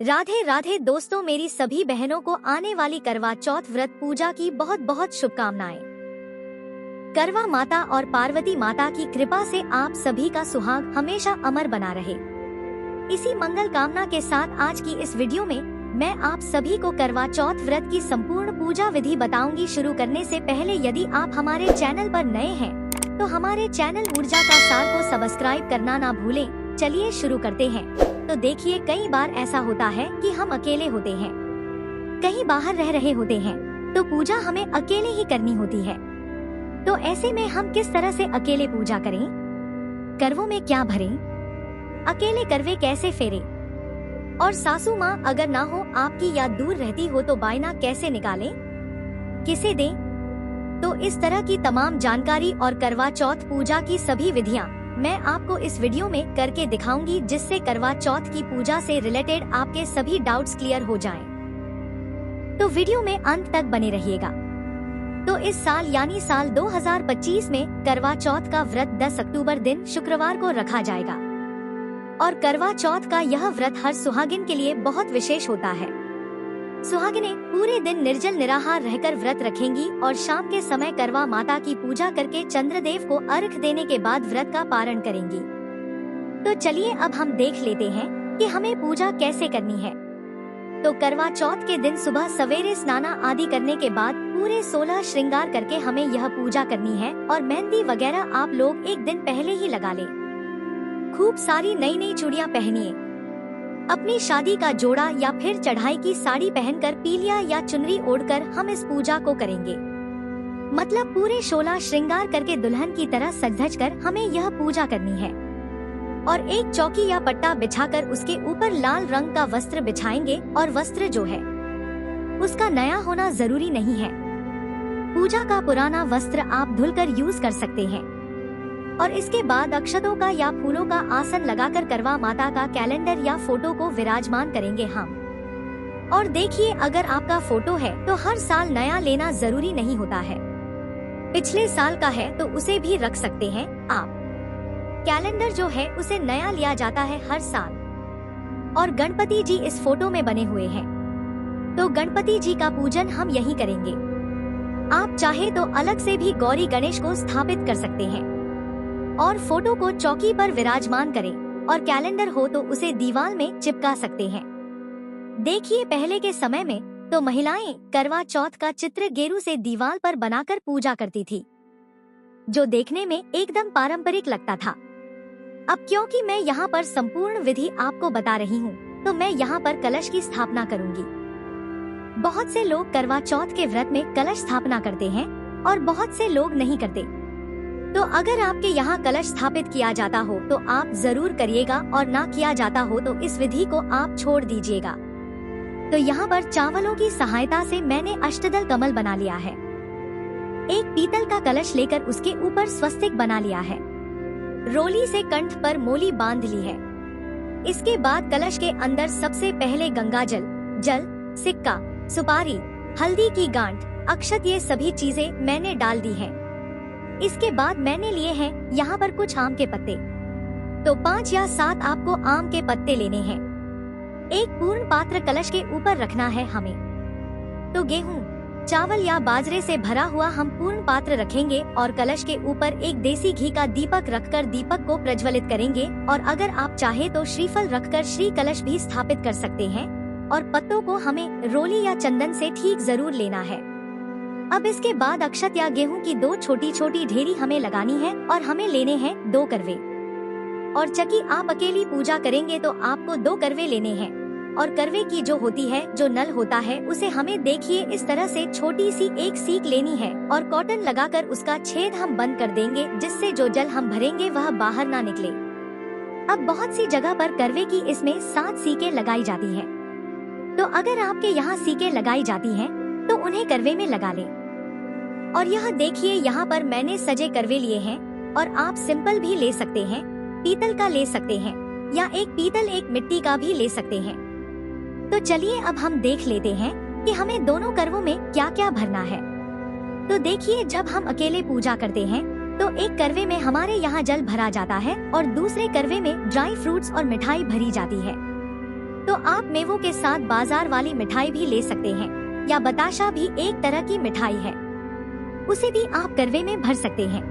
राधे राधे दोस्तों, मेरी सभी बहनों को आने वाली करवा चौथ व्रत पूजा की बहुत बहुत शुभकामनाएं। करवा माता और पार्वती माता की कृपा से आप सभी का सुहाग हमेशा अमर बना रहे। इसी मंगल कामना के साथ आज की इस वीडियो में मैं आप सभी को करवा चौथ व्रत की संपूर्ण पूजा विधि बताऊंगी। शुरू करने से पहले यदि आप हमारे चैनल पर नए हैं तो हमारे चैनल ऊर्जा का सार को सब्सक्राइब करना ना भूलें। चलिए शुरू करते हैं। तो देखिए, कई बार ऐसा होता है कि हम अकेले होते हैं, कहीं बाहर रह रहे होते हैं, तो पूजा हमें अकेले ही करनी होती है। तो ऐसे में हम किस तरह से अकेले पूजा करें, करवों में क्या भरें, अकेले करवे कैसे फेरे, और सासू माँ अगर ना हो आपकी या दूर रहती हो तो बायना कैसे निकालें, किसे दें। तो इस तरह की तमाम जानकारी और करवा चौथ पूजा की सभी विधियाँ मैं आपको इस वीडियो में करके दिखाऊंगी, जिससे करवा चौथ की पूजा से रिलेटेड आपके सभी डाउट्स क्लियर हो जाएं। तो वीडियो में अंत तक बने रहिएगा। तो इस साल यानी साल 2025 में करवा चौथ का व्रत 10 अक्टूबर दिन शुक्रवार को रखा जाएगा। और करवा चौथ का यह व्रत हर सुहागिन के लिए बहुत विशेष होता है। सुहागिनें पूरे दिन निर्जल निराहार रहकर व्रत रखेंगी और शाम के समय करवा माता की पूजा करके चंद्रदेव को अर्घ देने के बाद व्रत का पारण करेंगी। तो चलिए अब हम देख लेते हैं कि हमें पूजा कैसे करनी है। तो करवा चौथ के दिन सुबह सवेरे स्नाना आदि करने के बाद पूरे 16 श्रृंगार करके हमें यह पूजा करनी है। और मेहंदी वगैरह आप लोग एक दिन पहले ही लगा लें। खूब सारी नई नई चूड़ियाँ पहनिए। अपनी शादी का जोड़ा या फिर चढ़ाई की साड़ी पहनकर पीलिया या चुनरी ओढ़कर हम इस पूजा को करेंगे। मतलब पूरे 16 श्रृंगार करके दुल्हन की तरह सज धज कर हमें यह पूजा करनी है। और एक चौकी या पट्टा बिछाकर उसके ऊपर लाल रंग का वस्त्र बिछाएंगे। और वस्त्र जो है उसका नया होना जरूरी नहीं है। पूजा का पुराना वस्त्र आप धुलकर यूज कर सकते हैं। और इसके बाद अक्षतों का या फूलों का आसन लगाकर करवा माता का कैलेंडर या फोटो को विराजमान करेंगे हम। और देखिए, अगर आपका फोटो है तो हर साल नया लेना जरूरी नहीं होता है। पिछले साल का है तो उसे भी रख सकते हैं आप। कैलेंडर जो है उसे नया लिया जाता है हर साल। और गणपति जी इस फोटो में बने हुए हैं, तो गणपति जी का पूजन हम यहीं करेंगे। आप चाहे तो अलग से भी गौरी गणेश को स्थापित कर सकते हैं और फोटो को चौकी पर विराजमान करें। और कैलेंडर हो तो उसे दीवार में चिपका सकते हैं। देखिए, पहले के समय में तो महिलाएं करवा चौथ का चित्र गेरू से दीवार पर बनाकर पूजा करती थी, जो देखने में एकदम पारंपरिक लगता था। अब क्योंकि मैं यहाँ पर संपूर्ण विधि आपको बता रही हूँ, तो मैं यहाँ पर कलश की स्थापना करूँगी। बहुत से लोग करवा चौथ के व्रत में कलश स्थापना करते हैं और बहुत से लोग नहीं करते। तो अगर आपके यहाँ कलश स्थापित किया जाता हो तो आप जरूर करिएगा, और ना किया जाता हो तो इस विधि को आप छोड़ दीजिएगा। तो यहाँ पर चावलों की सहायता से मैंने अष्टदल कमल बना लिया है। एक पीतल का कलश लेकर उसके ऊपर स्वस्तिक बना लिया है। रोली से कंठ पर मोली बांध ली है। इसके बाद कलश के अंदर सबसे पहले गंगा जल, सिक्का, सुपारी, हल्दी की गांठ, अक्षत, ये सभी चीजें मैंने डाल दी है। इसके बाद मैंने लिए हैं यहाँ पर कुछ आम के पत्ते। तो 5 या 7 आपको आम के पत्ते लेने हैं। एक पूर्ण पात्र कलश के ऊपर रखना है हमें। तो गेहूं, चावल या बाजरे से भरा हुआ हम पूर्ण पात्र रखेंगे और कलश के ऊपर एक देसी घी का दीपक रखकर दीपक को प्रज्वलित करेंगे। और अगर आप चाहे तो श्रीफल रखकर श्री कलश भी स्थापित कर सकते हैं। और पत्तों को हमें रोली या चंदन से ठीक जरूर लेना है। अब इसके बाद अक्षत या गेहूं की 2 छोटी छोटी ढेरी हमें लगानी है और हमें लेने हैं 2 करवे। और चकी आप अकेली पूजा करेंगे तो आपको 2 करवे लेने हैं। और करवे की जो होती है, जो नल होता है, उसे हमें देखिए इस तरह से छोटी सी एक सीक लेनी है और कॉटन लगाकर उसका छेद हम बंद कर देंगे, जिससे जो जल हम भरेंगे वह बाहर ना निकले। अब बहुत सी जगह पर करवे की इसमें 7 सीकें लगाई जाती है। तो अगर आपके यहाँ सीकें लगाई जाती हैं तो उन्हें करवे में लगा लें। और यह देखिए, यहाँ पर मैंने सजे करवे लिए हैं। और आप सिंपल भी ले सकते हैं, पीतल का ले सकते हैं, या एक पीतल एक मिट्टी का भी ले सकते हैं। तो चलिए अब हम देख लेते हैं कि हमें दोनों करवों में क्या क्या भरना है। तो देखिए, जब हम अकेले पूजा करते हैं तो एक करवे में हमारे यहाँ जल भरा जाता है और दूसरे करवे में ड्राई फ्रूट्स और मिठाई भरी जाती है। तो आप मेवों के साथ बाजार वाली मिठाई भी ले सकते हैं, या बताशा भी एक तरह की मिठाई है, उसे भी आप करवे में भर सकते हैं।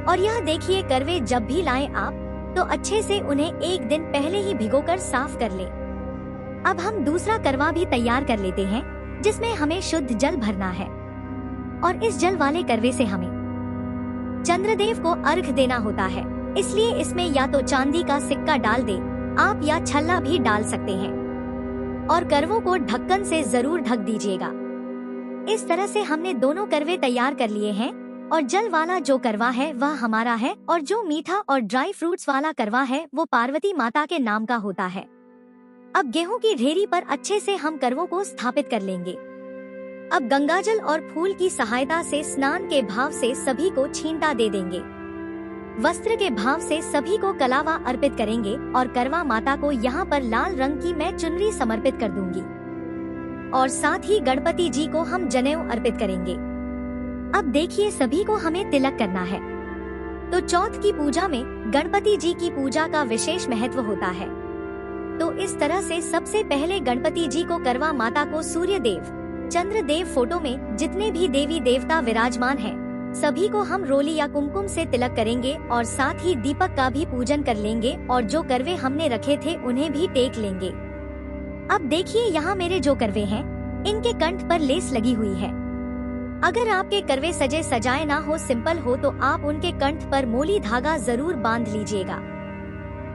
और यह देखिए, करवे जब भी लाएं आप तो अच्छे से उन्हें एक दिन पहले ही भिगोकर साफ कर लें। अब हम दूसरा करवा भी तैयार कर लेते हैं, जिसमें हमें शुद्ध जल भरना है। और इस जल वाले करवे से हमें चंद्रदेव को अर्घ देना होता है, इसलिए इसमें या तो चांदी का सिक्का डाल दे आप, या छल्ला भी डाल सकते हैं। और करवों को ढक्कन से जरूर ढक दीजिएगा। इस तरह से हमने दोनों करवे तैयार कर लिए हैं। और जल वाला जो करवा है वह हमारा है, और जो मीठा और ड्राई फ्रूट्स वाला करवा है वो पार्वती माता के नाम का होता है। अब गेहूं की ढेरी पर अच्छे से हम करवों को स्थापित कर लेंगे। अब गंगाजल और फूल की सहायता से स्नान के भाव से सभी को छींटा दे देंगे। वस्त्र के भाव से सभी को कलावा अर्पित करेंगे, और करवा माता को यहाँ पर लाल रंग की मैं चुनरी समर्पित कर दूंगी। और साथ ही गणपति जी को हम जनेऊ अर्पित करेंगे। अब देखिए, सभी को हमें तिलक करना है। तो चौथ की पूजा में गणपति जी की पूजा का विशेष महत्व होता है। तो इस तरह से सबसे पहले गणपति जी को, करवा माता को सूर्य देव, चंद्र देव फोटो में जितने भी देवी देवता विराजमान हैं, सभी को हम रोली या कुमकुम से तिलक करेंगे, और साथ ही दीपक का भी पूजन कर लेंगे, और जो करवे हमने रखे थे उन्हें भी टेक लेंगे। अब देखिए, यहाँ मेरे जो करवे हैं इनके कंठ पर लेस लगी हुई है। अगर आपके करवे सजे सजाए ना हो, सिंपल हो, तो आप उनके कंठ पर मोली धागा जरूर बांध लीजिएगा।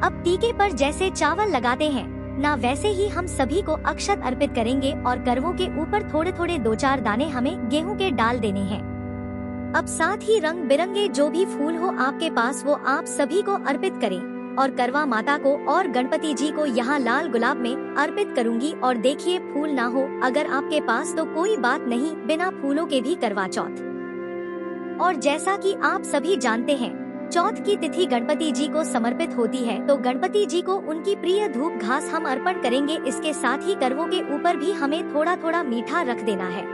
अब टीके पर जैसे चावल लगाते हैं ना, वैसे ही हम सभी को अक्षत अर्पित करेंगे, और करवों के ऊपर थोड़े थोड़े 2-4 दाने हमें गेहूं के डाल देने हैं। अब साथ ही रंग बिरंगे जो भी फूल हो आपके पास वो आप सभी को अर्पित करें, और करवा माता को और गणपति जी को यहाँ लाल गुलाब में अर्पित करूंगी। और देखिए, फूल ना हो अगर आपके पास तो कोई बात नहीं, बिना फूलों के भी करवा चौथ। और जैसा कि आप सभी जानते हैं, चौथ की तिथि गणपति जी को समर्पित होती है, तो गणपति जी को उनकी प्रिय धूप घास हम अर्पण करेंगे। इसके साथ ही करवों के ऊपर भी हमें थोड़ा थोड़ा मीठा रख देना है।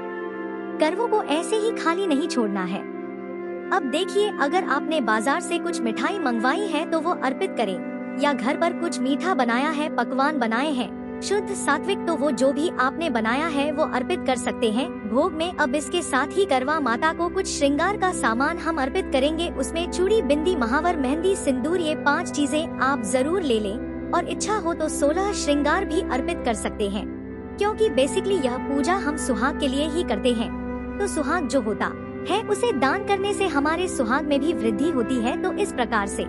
करवों को ऐसे ही खाली नहीं छोड़ना है। अब देखिए, अगर आपने बाजार से कुछ मिठाई मंगवाई है तो वो अर्पित करें, या घर पर कुछ मीठा बनाया है, पकवान बनाए हैं शुद्ध सात्विक, तो वो जो भी आपने बनाया है वो अर्पित कर सकते हैं भोग में। अब इसके साथ ही करवा माता को कुछ श्रृंगार का सामान हम अर्पित करेंगे। उसमें चूड़ी, बिंदी, महावर, मेहंदी, सिंदूर, ये 5 चीजें आप जरूर ले लें, और इच्छा हो तो 16 श्रृंगार भी अर्पित कर सकते हैं, क्योंकि बेसिकली यह पूजा हम सुहाग के लिए ही करते हैं। तो सुहाग जो होता है उसे दान करने से हमारे सुहाग में भी वृद्धि होती है। तो इस प्रकार से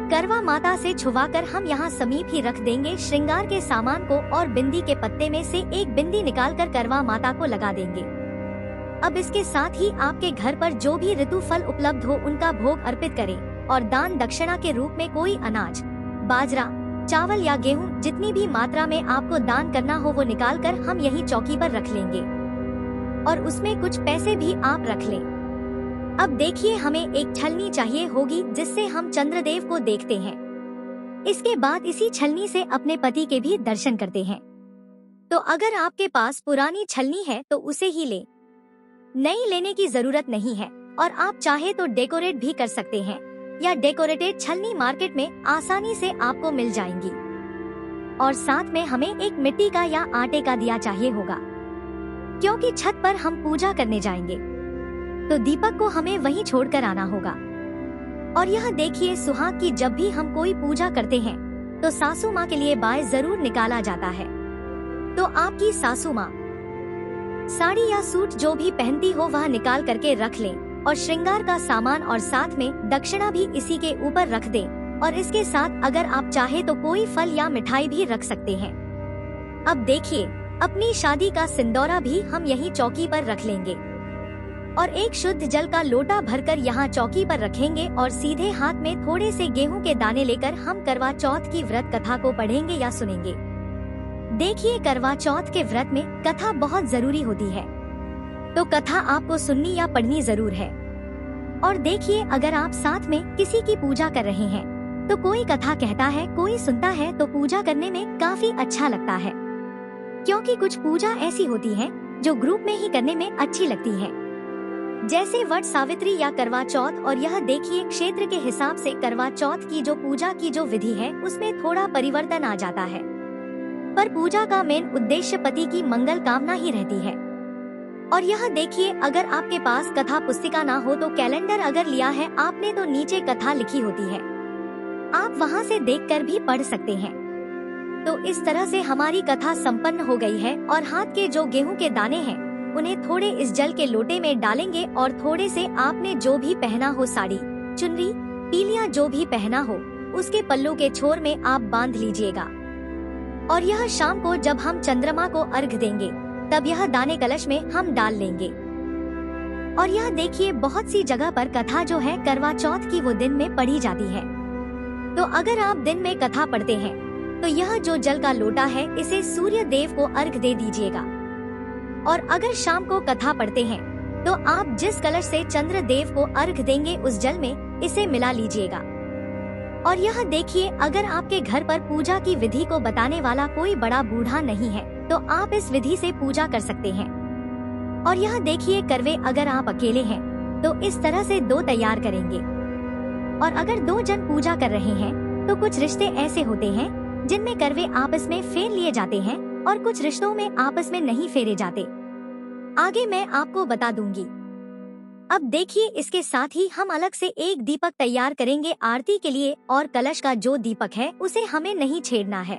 करवा माता से छुवाकर हम यहाँ समीप ही रख देंगे श्रृंगार के सामान को, और बिंदी के पत्ते में से एक बिंदी निकालकर करवा माता को लगा देंगे। अब इसके साथ ही आपके घर पर जो भी ऋतु फल उपलब्ध हो उनका भोग अर्पित करें, और दान दक्षिणा के रूप में कोई अनाज, बाजरा, चावल या गेहूं जितनी भी मात्रा में आपको दान करना हो वो निकालकर हम यही चौकी पर रख लेंगे, और उसमें कुछ पैसे भी आप रख लें। अब देखिए, हमें एक छलनी चाहिए होगी जिससे हम चंद्रदेव को देखते हैं। इसके बाद इसी छलनी से अपने पति के भी दर्शन करते हैं। तो अगर आपके पास पुरानी छलनी है तो उसे ही ले, नई लेने की जरूरत नहीं है। और आप चाहे तो डेकोरेट भी कर सकते हैं, या डेकोरेटेड छलनी मार्केट में आसानी से आपको मिल जाएंगी। और साथ में हमें एक मिट्टी का या आटे का दिया चाहिए होगा, क्योंकि छत पर हम पूजा करने जाएंगे तो दीपक को हमें वहीं छोड़कर आना होगा। और यह देखिए, सुहाग की जब भी हम कोई पूजा करते हैं तो सासू माँ के लिए बाय जरूर निकाला जाता है। तो आपकी सासू माँ साड़ी या सूट जो भी पहनती हो वह निकाल करके रख लें, और श्रृंगार का सामान और साथ में दक्षिणा भी इसी के ऊपर रख दें। और इसके साथ अगर आप चाहे तो कोई फल या मिठाई भी रख सकते हैं। अब देखिए, अपनी शादी का सिंदूरा भी हम यहीं चौकी पर रख लेंगे, और एक शुद्ध जल का लोटा भरकर यहाँ चौकी पर रखेंगे, और सीधे हाथ में थोड़े से गेहूं के दाने लेकर हम करवा चौथ की व्रत कथा को पढ़ेंगे या सुनेंगे। देखिए, करवा चौथ के व्रत में कथा बहुत जरूरी होती है, तो कथा आपको सुननी या पढ़नी जरूर है। और देखिए, अगर आप साथ में किसी की पूजा कर रहे हैं तो कोई कथा कहता है, कोई सुनता है, तो पूजा करने में काफी अच्छा लगता है। क्योंकि कुछ पूजा ऐसी होती है जो ग्रुप में ही करने में अच्छी लगती है, जैसे वट सावित्री या करवा चौथ। और यह देखिए, क्षेत्र के हिसाब से करवा चौथ की जो पूजा की जो विधि है उसमें थोड़ा परिवर्तन आ जाता है। पर पूजा का मेन उद्देश्य पति की मंगल कामना ही रहती है। और यह देखिए, अगर आपके पास कथा पुस्तिका ना हो तो कैलेंडर अगर लिया है आपने तो नीचे कथा लिखी होती है, आप वहां से देखकर भी पढ़ सकते हैं। तो इस तरह से हमारी कथा संपन्न हो गई है। और हाथ के जो गेहूं के दाने हैं उन्हें थोड़े इस जल के लोटे में डालेंगे और थोड़े से आपने जो भी पहना हो, साड़ी, चुनरी, पीलिया जो भी पहना हो, उसके पल्लू के छोर में आप बांध लीजिएगा। और यह शाम को जब हम चंद्रमा को अर्घ देंगे तब यह दाने कलश में हम डाल लेंगे। और यह देखिए, बहुत सी जगह पर कथा जो है करवा चौथ की वो दिन में पढ़ी जाती है। तो अगर आप दिन में कथा पढ़ते हैं तो यह जो जल का लोटा है इसे सूर्य देव को अर्घ दे दीजिएगा। और अगर शाम को कथा पढ़ते हैं तो आप जिस कलश से चंद्र देव को अर्घ देंगे उस जल में इसे मिला लीजिएगा। और यह देखिए, अगर आपके घर पर पूजा की विधि को बताने वाला कोई बड़ा बूढ़ा नहीं है तो आप इस विधि से पूजा कर सकते हैं। और यह देखिए, करवे अगर आप अकेले हैं तो इस तरह से 2 तैयार करेंगे। और अगर 2 जन पूजा कर रहे हैं तो कुछ रिश्ते ऐसे होते हैं जिनमें करवे आपस में फेर लिए जाते हैं और कुछ रिश्तों में आपस में नहीं फेरे जाते। आगे मैं आपको बता दूंगी। अब देखिए, इसके साथ ही हम अलग से एक दीपक तैयार करेंगे आरती के लिए। और कलश का जो दीपक है उसे हमें नहीं छेड़ना है।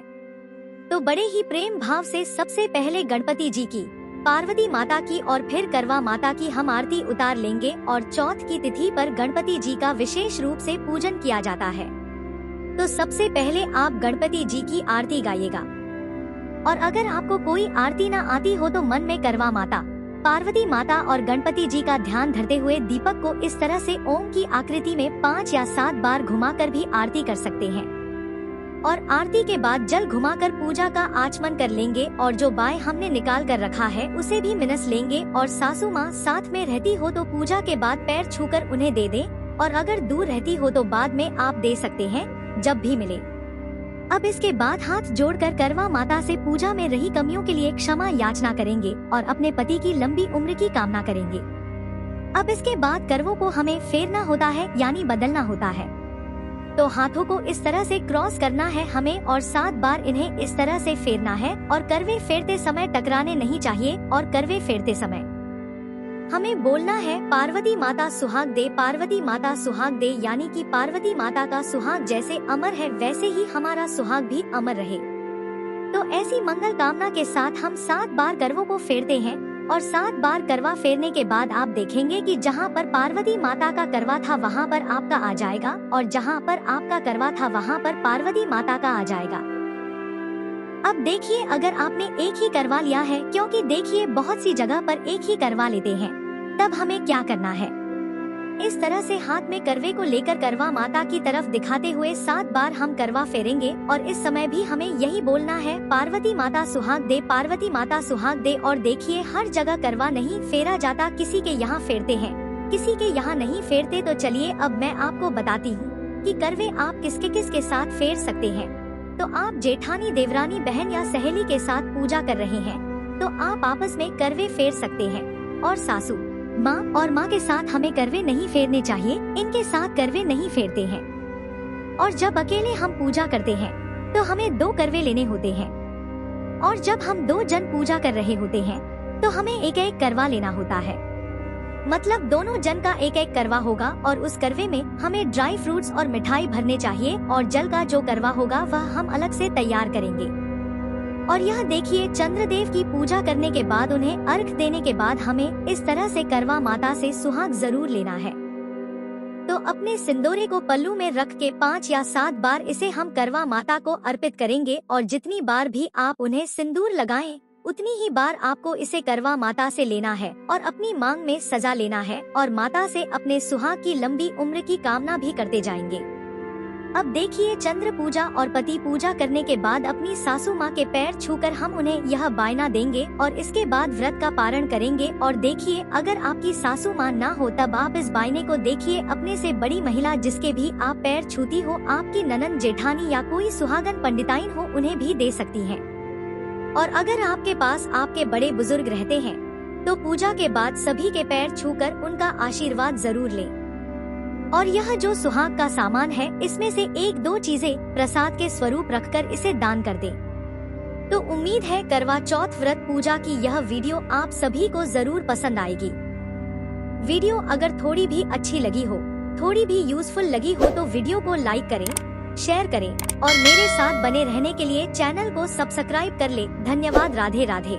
तो बड़े ही प्रेम भाव से सबसे पहले गणपति जी की, पार्वती माता की और फिर करवा माता की हम आरती उतार लेंगे। और चौथ की तिथि पर गणपति जी का विशेष रूप से पूजन किया जाता है। तो सबसे पहले आप गणपति जी की आरती गाइएगा। और अगर आपको कोई आरती ना आती हो तो मन में करवा माता, पार्वती माता और गणपति जी का ध्यान धरते हुए दीपक को इस तरह से ओम की आकृति में 5 या 7 बार घुमाकर भी आरती कर सकते हैं। और आरती के बाद जल घुमाकर पूजा का आचमन कर लेंगे। और जो बाय हमने निकाल कर रखा है उसे भी मिनस लेंगे। और सासू माँ साथ में रहती हो तो पूजा के बाद पैर छूकर उन्हें दे दें। और अगर दूर रहती हो तो बाद में आप दे सकते हैं जब भी मिले। अब इसके बाद हाथ जोड़कर करवा माता से पूजा में रही कमियों के लिए क्षमा याचना करेंगे और अपने पति की लंबी उम्र की कामना करेंगे। अब इसके बाद करवों को हमें फेरना होता है, यानी बदलना होता है। तो हाथों को इस तरह से क्रॉस करना है हमें और 7 बार इन्हें इस तरह से फेरना है। और करवे फेरते समय टकराने नहीं चाहिए। और करवे फेरते समय हमें बोलना है, पार्वती माता सुहाग दे, पार्वती माता सुहाग दे, यानी कि पार्वती माता का सुहाग जैसे अमर है वैसे ही हमारा सुहाग भी अमर रहे। तो ऐसी मंगल कामना के साथ हम 7 बार करवों को फेरते हैं। और 7 बार करवा फेरने के बाद आप देखेंगे कि जहाँ पर पार्वती माता का करवा था वहाँ पर आपका आ जाएगा, और जहाँ पर आपका करवा था वहाँ पर पार्वती माता का आ जाएगा। अब देखिए, अगर आपने एक ही करवा लिया है, क्योंकि देखिए बहुत सी जगह पर एक ही करवा लेते हैं, तब हमें क्या करना है, इस तरह से हाथ में करवे को लेकर करवा माता की तरफ दिखाते हुए 7 बार हम करवा फेरेंगे। और इस समय भी हमें यही बोलना है, पार्वती माता सुहाग दे, पार्वती माता सुहाग दे। और देखिए, हर जगह करवा नहीं फेरा जाता, किसी के यहाँ फेरते हैं, किसी के यहाँ नहीं फेरते। तो चलिए अब मैं आपको बताती हूँ कि करवे आप किसके साथ फेर सकते हैं। तो आप जेठानी, देवरानी, बहन या सहेली के साथ पूजा कर रहे हैं तो आप आपस में करवे फेर सकते हैं। और सासू माँ और माँ के साथ हमें करवे नहीं फेरने चाहिए, इनके साथ करवे नहीं फेरते हैं। और जब अकेले हम पूजा करते हैं तो हमें 2 करवे लेने होते हैं। और जब हम 2 जन पूजा कर रहे होते हैं तो हमें एक करवा लेना होता है। मतलब दोनों जन का एक करवा होगा। और उस करवे में हमें ड्राई फ्रूट्स और मिठाई भरने चाहिए। और जल का जो करवा होगा वह हम अलग से तैयार करेंगे। और यह देखिए, चंद्रदेव की पूजा करने के बाद उन्हें अर्घ देने के बाद हमें इस तरह से करवा माता से सुहाग जरूर लेना है। तो अपने सिंदूरे को पल्लू में रख के 5 या 7 बार इसे हम करवा माता को अर्पित करेंगे। और जितनी बार भी आप उन्हें सिंदूर लगाएं, उतनी ही बार आपको इसे करवा माता से लेना है और अपनी मांग में सजा लेना है। और माता से अपने सुहाग की लंबी उम्र की कामना भी करते जाएंगे। अब देखिए, चंद्र पूजा और पति पूजा करने के बाद अपनी सासू माँ के पैर छूकर हम उन्हें यह बायना देंगे। और इसके बाद व्रत का पारण करेंगे। और देखिए, अगर आपकी सासू माँ ना हो तब आप इस बायने को देखिए अपने से बड़ी महिला जिसके भी आप पैर छूती हो, आपकी ननंद, जेठानी या कोई सुहागन पंडिताइन हो, उन्हें भी दे सकती हैं। और अगर आपके पास आपके बड़े बुजुर्ग रहते हैं तो पूजा के बाद सभी के पैर छूकर उनका आशीर्वाद जरूर लें। और यह जो सुहाग का सामान है, इसमें से 1-2 चीजें प्रसाद के स्वरूप रखकर इसे दान कर दें। तो उम्मीद है करवा चौथ व्रत पूजा की यह वीडियो आप सभी को जरूर पसंद आएगी। वीडियो अगर थोड़ी भी अच्छी लगी हो, थोड़ी भी यूजफुल लगी हो तो वीडियो को लाइक करें, शेयर करें और मेरे साथ बने रहने के लिए चैनल को सब्सक्राइब कर ले। धन्यवाद। राधे राधे।